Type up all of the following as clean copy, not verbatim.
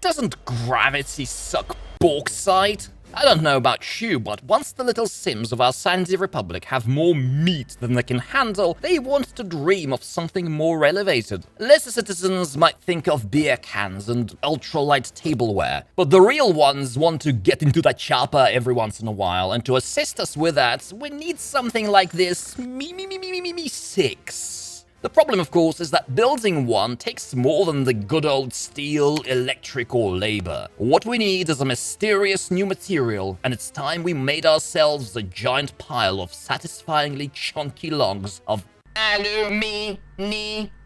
Doesn't gravity suck bauxite? I don't know about you, but once the little Sims of our sandy republic have more meat than they can handle, they want to dream of something more elevated. Lesser citizens might think of beer cans and ultralight tableware, but the real ones want to get into that chopper every once in a while, and to assist us with that, we need something like this Me 6. The problem, of course, is that building one takes more than the good old steel, electric, or labor. What we need is a mysterious new material, and it's time we made ourselves a giant pile of satisfyingly chunky logs of aluminium.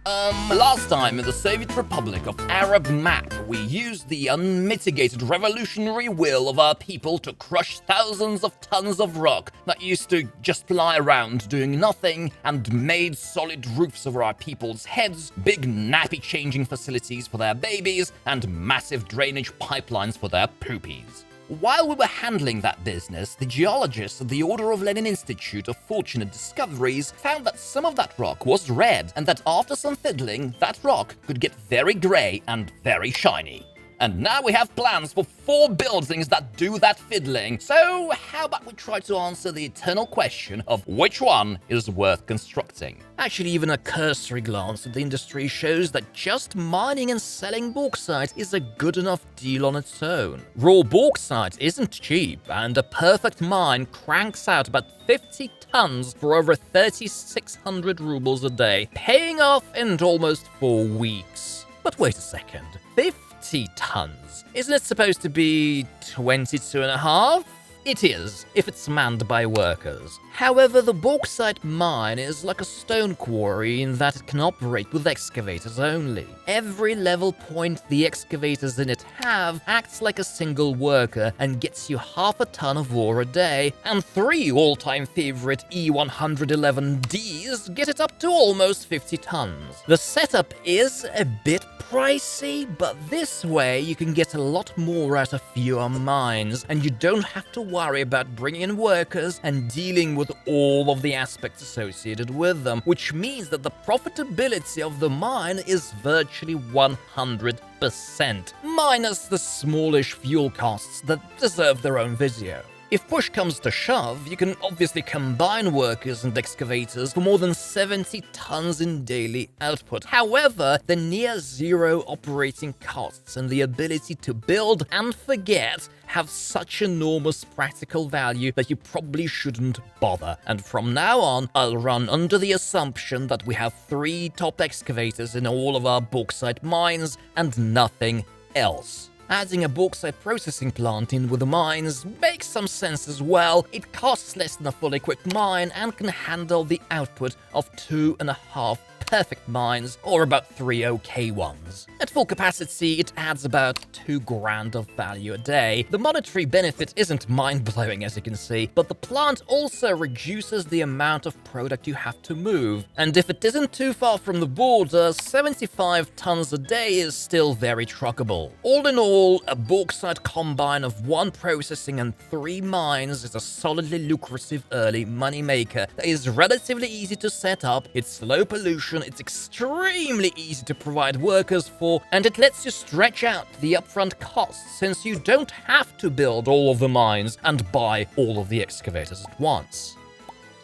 Last time in the Soviet Republic of Arab Map, we used the unmitigated revolutionary will of our people to crush thousands of tons of rock that used to just lie around doing nothing, and made solid roofs over our people's heads, big nappy-changing facilities for their babies, and massive drainage pipelines for their poopies. While we were handling that business, the geologists at the Order of Lenin Institute of Fortunate Discoveries found that some of that rock was red, and that after some fiddling, that rock could get very grey and very shiny. And now we have plans for 4 buildings that do that fiddling. So how about we try to answer the eternal question of which one is worth constructing? Actually, even a cursory glance at the industry shows that just mining and selling bauxite is a good enough deal on its own. Raw bauxite isn't cheap, and a perfect mine cranks out about 50 tons for over 3,600 rubles a day, paying off in almost 4 weeks. But wait a second, 50 tons. Isn't it supposed to be 22 and a half? It is, if it's manned by workers. However, the bauxite mine is like a stone quarry in that it can operate with excavators only. Every level point the excavators in it have acts like a single worker and gets you half a ton of ore a day, and 3 all-time favorite E111Ds get it up to almost 50 tons. The setup is a bit pricey, but this way you can get a lot more out of fewer mines, and you don't have to worry about bringing in workers and dealing with all of the aspects associated with them, which means that the profitability of the mine is virtually 100%, minus the smallish fuel costs that deserve their own video. If push comes to shove, you can obviously combine workers and excavators for more than 70 tons in daily output. However, the near-zero operating costs and the ability to build and forget have such enormous practical value that you probably shouldn't bother. And from now on, I'll run under the assumption that we have 3 top excavators in all of our bauxite mines and nothing else. Adding a bauxite processing plant in with the mines makes some sense as well. It costs less than a fully equipped mine and can handle the output of 2.5 perfect mines, or about 3 okay ones. At full capacity, it adds about 2 grand of value a day. The monetary benefit isn't mind-blowing, as you can see, but the plant also reduces the amount of product you have to move. And if it isn't too far from the border, 75 tons a day is still very truckable. All in all, a bauxite combine of 1 processing and 3 mines is a solidly lucrative early moneymaker that is relatively easy to set up, it's low pollution, it's extremely easy to provide workers for, and it lets you stretch out the upfront costs since you don't have to build all of the mines and buy all of the excavators at once.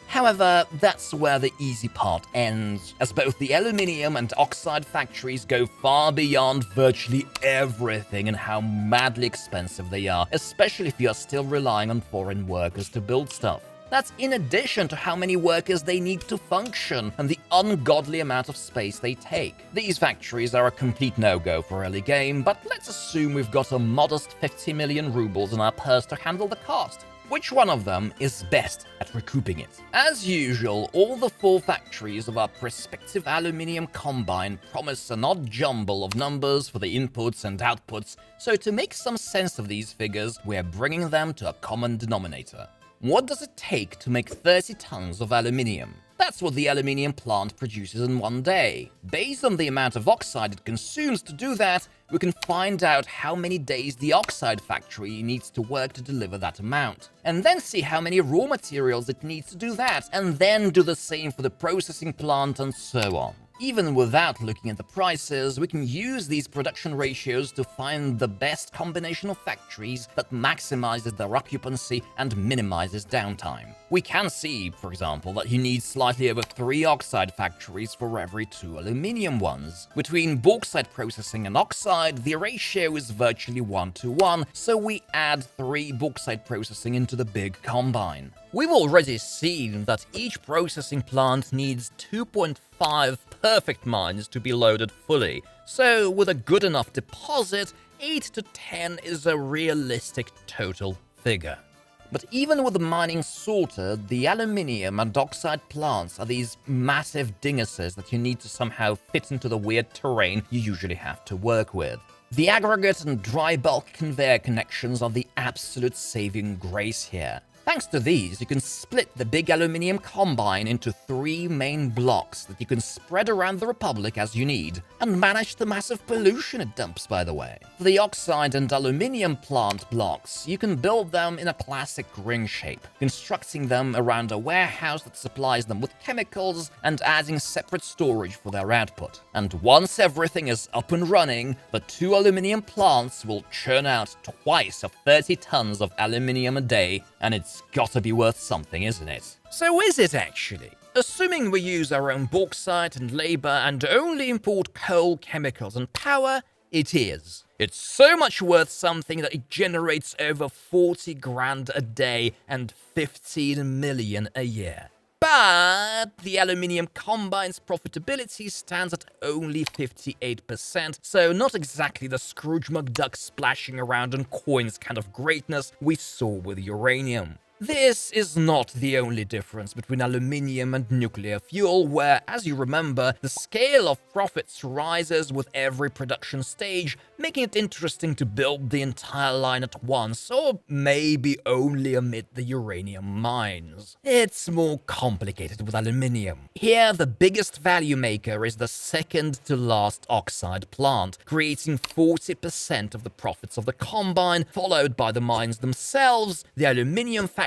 However, that's where the easy part ends, as both the aluminium and oxide factories go far beyond virtually everything in how madly expensive they are, especially if you are still relying on foreign workers to build stuff. That's in addition to how many workers they need to function and the ungodly amount of space they take. These factories are a complete no-go for early game, but let's assume we've got a modest 50 million rubles in our purse to handle the cost. Which one of them is best at recouping it? As usual, all the 4 factories of our prospective aluminium combine promise an odd jumble of numbers for the inputs and outputs, so to make some sense of these figures, we're bringing them to a common denominator. What does it take to make 30 tons of aluminium? That's what the aluminium plant produces in 1 day. Based on the amount of oxide it consumes to do that, we can find out how many days the oxide factory needs to work to deliver that amount. And then see how many raw materials it needs to do that, and then do the same for the processing plant and so on. Even without looking at the prices, we can use these production ratios to find the best combination of factories that maximizes their occupancy and minimizes downtime. We can see, for example, that you need slightly over 3 oxide factories for every 2 aluminium ones. Between bauxite processing and oxide, the ratio is virtually 1-to-1, so we add 3 bauxite processing into the big combine. We've already seen that each processing plant needs 2.5 perfect mines to be loaded fully, so with a good enough deposit, 8 to 10 is a realistic total figure. But even with the mining sorted, the aluminium and oxide plants are these massive dinguses that you need to somehow fit into the weird terrain you usually have to work with. The aggregate and dry bulk conveyor connections are the absolute saving grace here. Thanks to these, you can split the big aluminium combine into 3 main blocks that you can spread around the Republic as you need, and manage the massive pollution it dumps, by the way. For the oxide and aluminium plant blocks, you can build them in a classic ring shape, constructing them around a warehouse that supplies them with chemicals and adding separate storage for their output. And once everything is up and running, the 2 aluminium plants will churn out twice of 30 tons of aluminium a day, and it's gotta be worth something, isn't it? So is it actually? Assuming we use our own bauxite and labor and only import coal, chemicals and power, it is. It's so much worth something that it generates over 40 grand a day and 15 million a year. But the aluminium combine's profitability stands at only 58%, so not exactly the Scrooge McDuck splashing around on coins kind of greatness we saw with uranium. This is not the only difference between aluminium and nuclear fuel, where, as you remember, the scale of profits rises with every production stage, making it interesting to build the entire line at once, or maybe only amid the uranium mines. It's more complicated with aluminium. Here, the biggest value maker is the second to last oxide plant, creating 40% of the profits of the combine, followed by the mines themselves, the aluminium factory,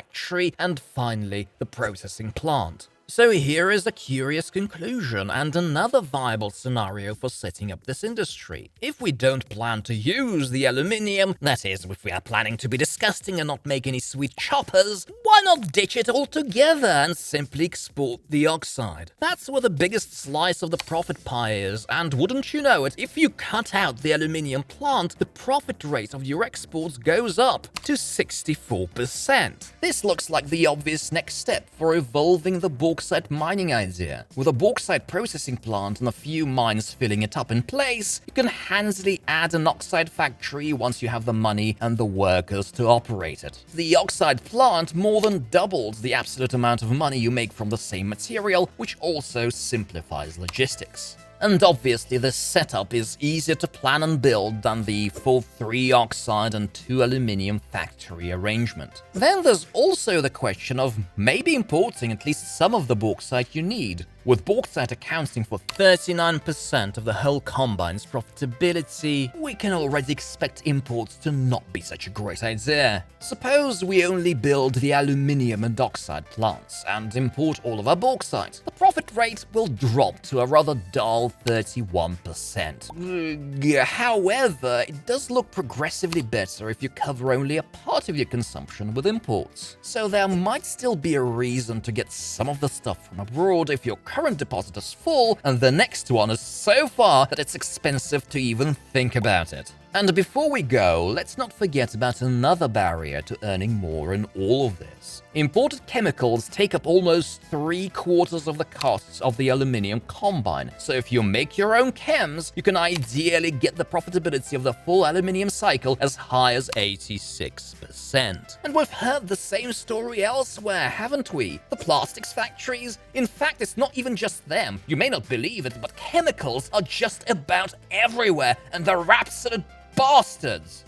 and finally, the processing plant. So here is a curious conclusion and another viable scenario for setting up this industry. If we don't plan to use the aluminium, that is, if we are planning to be disgusting and not make any sweet choppers, why not ditch it altogether and simply export the oxide? That's where the biggest slice of the profit pie is, and wouldn't you know it, if you cut out the aluminium plant, the profit rate of your exports goes up to 64%. This looks like the obvious next step for evolving the bauxite mining idea. With a bauxite processing plant and a few mines filling it up in place, you can handily add an oxide factory once you have the money and the workers to operate it. The oxide plant more than doubles the absolute amount of money you make from the same material, which also simplifies logistics. And obviously this setup is easier to plan and build than the full 3 oxide and 2 aluminium factory arrangement. Then there's also the question of maybe importing at least some of the bauxite you need. With bauxite accounting for 39% of the whole combine's profitability, we can already expect imports to not be such a great idea. Suppose we only build the aluminium and oxide plants and import all of our bauxite. The profit rate will drop to a rather dull 31%. However, it does look progressively better if you cover only a part of your consumption with imports. So there might still be a reason to get some of the stuff from abroad if your current deposit is full and the next one is so far that it's expensive to even think about it. And before we go, let's not forget about another barrier to earning more in all of this. Imported chemicals take up almost 3/4 of the costs of the aluminium combine, so if you make your own chems, you can ideally get the profitability of the full aluminium cycle as high as 86%. And we've heard the same story elsewhere, haven't we? The plastics factories? In fact, it's not even just them. You may not believe it, but chemicals are just about everywhere, and they're absolute bastards.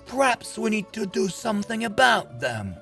Perhaps we need to do something about them.